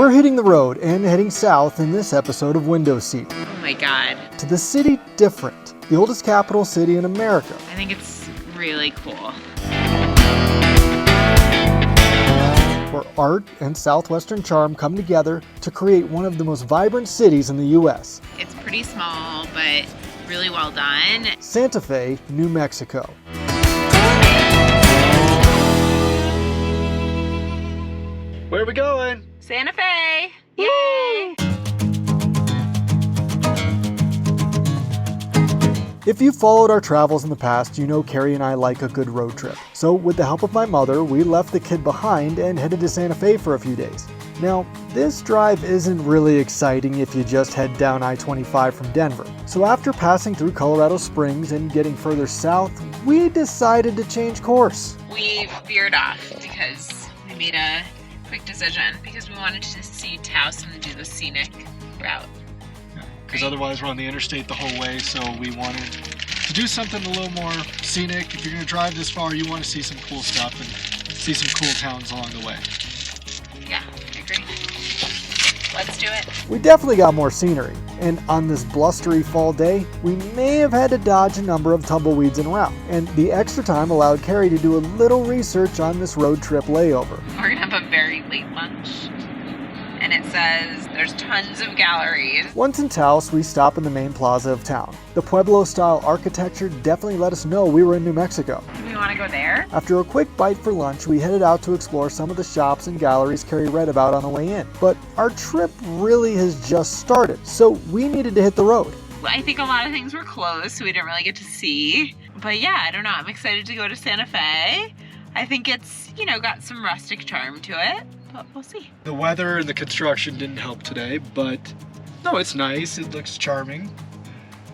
We're hitting the road and heading south in this episode of Window Seat. Oh my God. To the city different, the oldest capital city in America. I think it's really cool. Where art and southwestern charm come together to create one of the most vibrant cities in the U.S. It's pretty small, but really well done. Santa Fe, New Mexico. Where are we going? Santa Fe! Yay! If you've followed our travels in the past, you know Carrie and I like a good road trip. So with the help of my mother, we left the kid behind and headed to Santa Fe for a few days. Now, this drive isn't really exciting if you just head down I-25 from Denver. So after passing through Colorado Springs and getting further south, we decided to change course. We veered off because we made a quick decision because we wanted to see Taos and do the scenic route. Because otherwise we're on the interstate the whole way, so we wanted to do something a little more scenic. If you're going to drive this far, you want to see some cool stuff and see some cool towns along the way. Yeah, I agree. Let's do it. We definitely got more scenery, and on this blustery fall day, we may have had to dodge a number of tumbleweeds en route, and the extra time allowed Carrie to do a little research on this road trip layover. We're gonna have a very late lunch, and it says there's tons of galleries. Once in Taos, we stop in the main plaza of town. The Pueblo-style architecture definitely let us know we were in New Mexico. Do we want to go there? After a quick bite for lunch, we headed out to explore some of the shops and galleries Carrie read about on the way in. But our trip really has just started, so we needed to hit the road. I think a lot of things were closed, so we didn't really get to see. But yeah, I don't know. I'm excited to go to Santa Fe. I think it's, got some rustic charm to it, but we'll see. The weather and the construction didn't help today, but no, it's nice. It looks charming.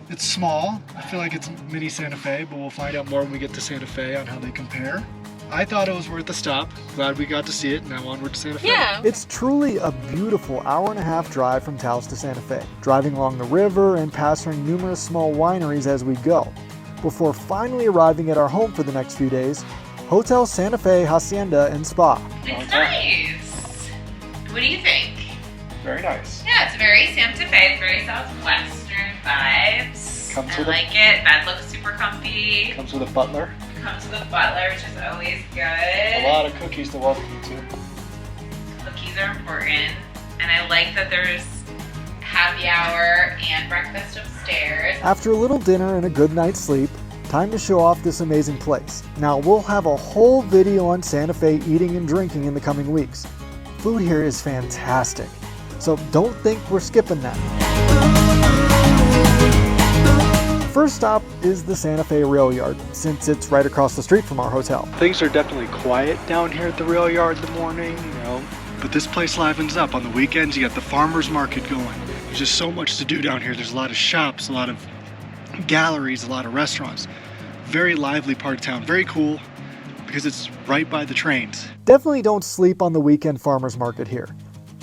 It's small. I feel like it's mini Santa Fe, but we'll find out more when we get to Santa Fe on how they compare. I thought it was worth the stop. Glad we got to see it. Now onward to Santa Fe. Yeah. It's truly a beautiful hour-and-a-half drive from Taos to Santa Fe, driving along the river and passing numerous small wineries as we go, before finally arriving at our home for the next few days, Hotel Santa Fe Hacienda and Spa. It's nice. What do you think? Very nice. Yeah, it's very Santa Fe. It's very southwestern vibes. I like it. Bed looks super comfy. Comes with a butler. Comes with a butler, which is always good. A lot of cookies to welcome you to. Cookies are important. And I like that there's happy hour and breakfast upstairs. After a little dinner and a good night's sleep, time to show off this amazing place. Now, we'll have a whole video on Santa Fe eating and drinking in the coming weeks. Food here is fantastic, so don't think we're skipping that. First stop is the Santa Fe Rail Yard, since it's right across the street from our hotel. Things are definitely quiet down here at the rail yard in the morning, but this place livens up. On the weekends, you got the farmer's market going. There's just so much to do down here. There's a lot of shops, a lot of galleries, a lot of restaurants. Very lively part of town. Very cool because it's right by the trains. Definitely don't sleep on the weekend farmer's market here.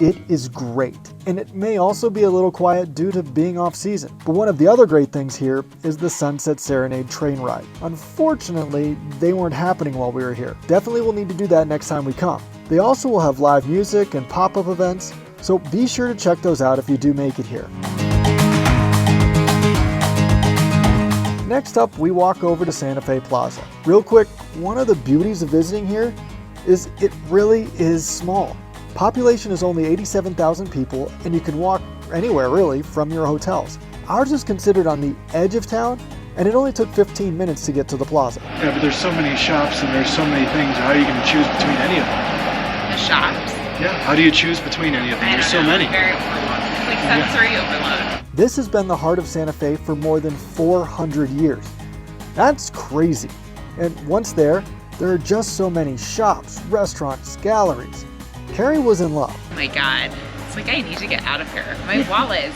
It is great, and it may also be a little quiet due to being off season. But one of the other great things here is the Sunset Serenade train ride. Unfortunately, they weren't happening while we were here. Definitely will need to do that next time we come. They also will have live music and pop-up events, so be sure to check those out if you do make it here. Next up, we walk over to Santa Fe Plaza. Real quick, one of the beauties of visiting here is it really is small. Population is only 87,000 people, and you can walk anywhere really from your hotels. Ours is considered on the edge of town, and it only took 15 minutes to get to the plaza. Yeah, but there's so many shops and there's so many things. How are you going to choose between any of them? The shops? Yeah, how do you choose between any of them? There's so many. Very overload. It's like sensory overload. This has been the heart of Santa Fe for more than 400 years. That's crazy. And once there are just so many shops, restaurants, galleries. Carrie was in love. Oh my God. It's like I need to get out of here. My wallet is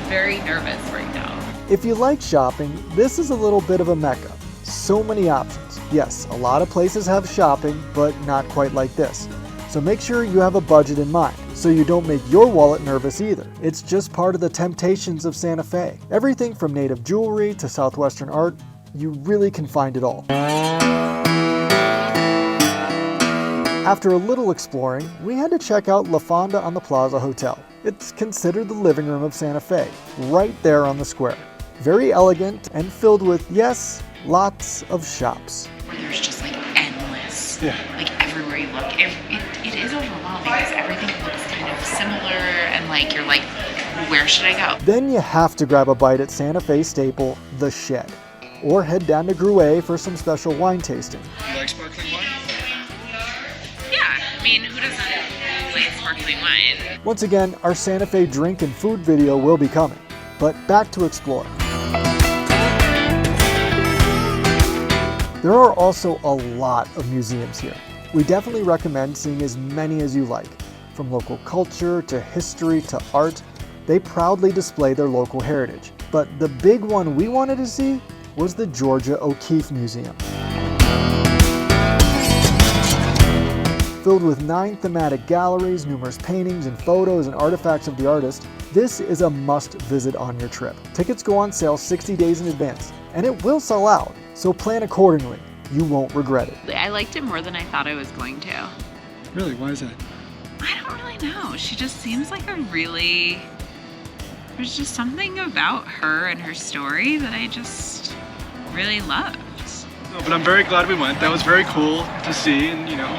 very nervous right now. If you like shopping, this is a little bit of a mecca. So many options. Yes, a lot of places have shopping, but not quite like this. So make sure you have a budget in mind, so you don't make your wallet nervous either. It's just part of the temptations of Santa Fe. Everything from native jewelry to southwestern art, you really can find it all. After a little exploring, we had to check out La Fonda on the Plaza Hotel. It's considered the living room of Santa Fe, right there on the square. Very elegant and filled with, yes, lots of shops. Where there's just like endless, Yeah. like everywhere you look. It is overwhelming because everything looks kind of similar and like you're like, where should I go? Then you have to grab a bite at Santa Fe staple, The Shed, or head down to Getaway for some special wine tasting. You like sparkling wine? Yeah, I mean, who doesn't like sparkling wine? Once again, our Santa Fe drink and food video will be coming, but back to explore. There are also a lot of museums here. We definitely recommend seeing as many as you like. From local culture to history to art, they proudly display their local heritage. But the big one we wanted to see was the Georgia O'Keeffe Museum. Filled with 9 thematic galleries, numerous paintings and photos and artifacts of the artist, this is a must-visit on your trip. Tickets go on sale 60 days in advance, and it will sell out, so plan accordingly. You won't regret it. I liked it more than I thought I was going to. Really? Why is that? I don't really know. She just seems like a really... There's just something about her and her story that I just really loved. No, but I'm very glad we went. That was very cool to see, and you know,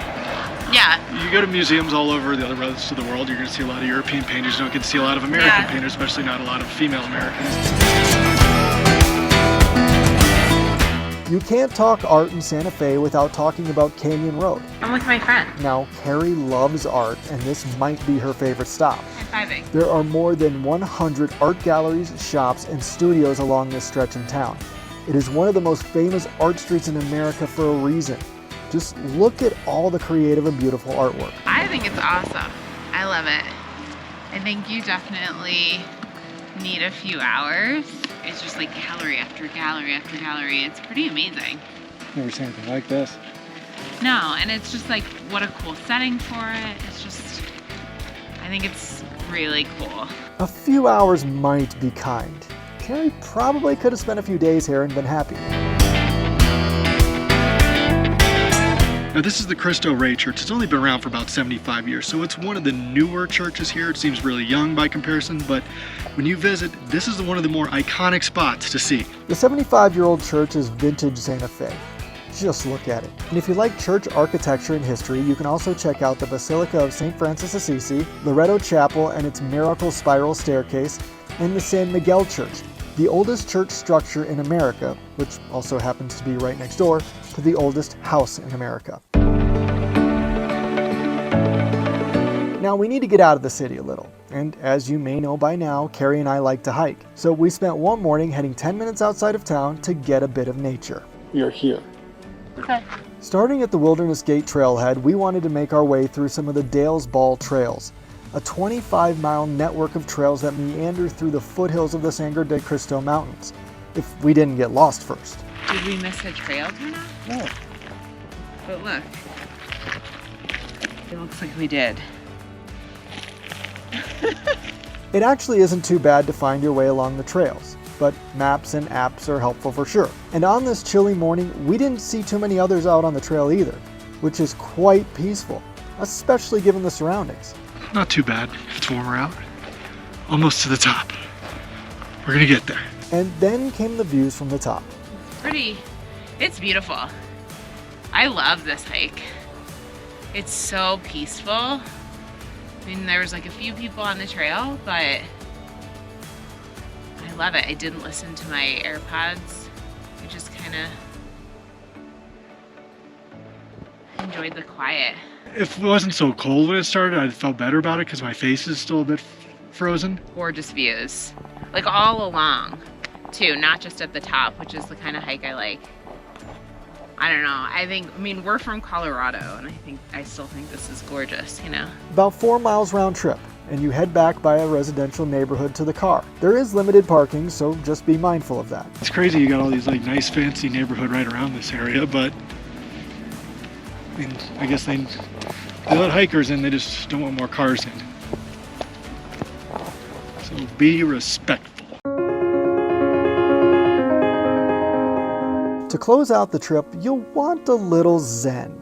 Yeah. you go to museums all over the other rest of the world, you're going to see a lot of European painters. You don't get to see a lot of American painters, especially not a lot of female Americans. You can't talk art in Santa Fe without talking about Canyon Road. I'm with my friend. Now, Carrie loves art, and this might be her favorite stop. High-fiving. There are more than 100 art galleries, shops, and studios along this stretch in town. It is one of the most famous art streets in America for a reason. Just look at all the creative and beautiful artwork. I think it's awesome. I love it. I think you definitely need a few hours. It's just like gallery after gallery after gallery. It's pretty amazing. Never seen anything like this. No, and it's just like, what a cool setting for it. It's just, I think it's really cool. A few hours might be kind. Carrie probably could have spent a few days here and been happy. Now this is the Cristo Rey Church. It's only been around for about 75 years, so it's one of the newer churches here. It seems really young by comparison, but when you visit, this is one of the more iconic spots to see. The 75-year-old church is vintage Santa Fe. Just look at it. And if you like church architecture and history, you can also check out the Basilica of St. Francis Assisi, Loretto Chapel and its miracle spiral staircase, and the San Miguel Church, the oldest church structure in America, which also happens to be right next door to the oldest house in America. Now we need to get out of the city a little, and as you may know by now, Carrie and I like to hike. So we spent one morning heading 10 minutes outside of town to get a bit of nature. We are here. Okay. Starting at the Wilderness Gate trailhead, we wanted to make our way through some of the Dale's Ball trails, a 25-mile network of trails that meander through the foothills of the Sangre de Cristo Mountains, if we didn't get lost first. Did we miss a trail turn off? No. But look. It looks like we did. It actually isn't too bad to find your way along the trails, but maps and apps are helpful for sure. And on this chilly morning, we didn't see too many others out on the trail either, which is quite peaceful, especially given the surroundings. Not too bad if it's warmer out. Almost to the top. We're gonna get there. And then came the views from the top. Pretty. It's beautiful. I love this hike. It's so peaceful. I mean, there was like a few people on the trail, but I love it. I didn't listen to my AirPods. I just kind of enjoyed the quiet. If it wasn't so cold when it started, I'd felt better about it because my face is still a bit frozen. Gorgeous views. Like all along, too, not just at the top, which is the kind of hike I like. I don't know. I mean, we're from Colorado, and I still think this is gorgeous, you know? About 4 miles round trip, and you head back by a residential neighborhood to the car. There is limited parking, so just be mindful of that. It's crazy you got all these like nice fancy neighborhood right around this area, but I mean, I guess they let hikers in, they just don't want more cars in. So be respectful. To close out the trip, you'll want a little zen.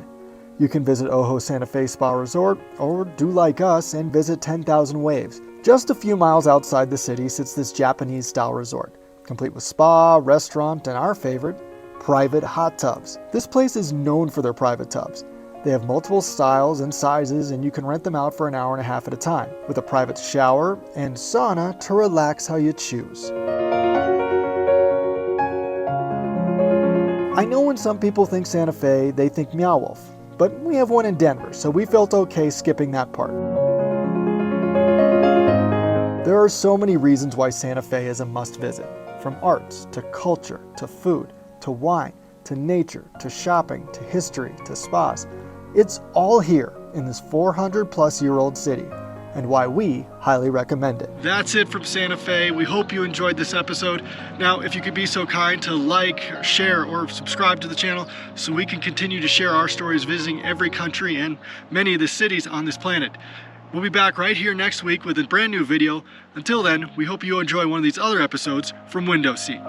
You can visit Oho Santa Fe Spa Resort, or do like us and visit 10,000 Waves. Just a few miles outside the city sits this Japanese-style resort, complete with spa, restaurant, and our favorite, private hot tubs. This place is known for their private tubs. They have multiple styles and sizes, and you can rent them out for an hour and a half at a time, with a private shower and sauna to relax how you choose. I know when some people think Santa Fe, they think Meow Wolf, but we have one in Denver, so we felt okay skipping that part. There are so many reasons why Santa Fe is a must-visit, from arts, to culture, to food, to wine, to nature, to shopping, to history, to spas. It's all here in this 400-plus-year-old city, and why we highly recommend it. That's it from Santa Fe. We hope you enjoyed this episode. Now, if you could be so kind to like, share, or subscribe to the channel so we can continue to share our stories visiting every country and many of the cities on this planet. We'll be back right here next week with a brand new video. Until then, we hope you enjoy one of these other episodes from Window Seat.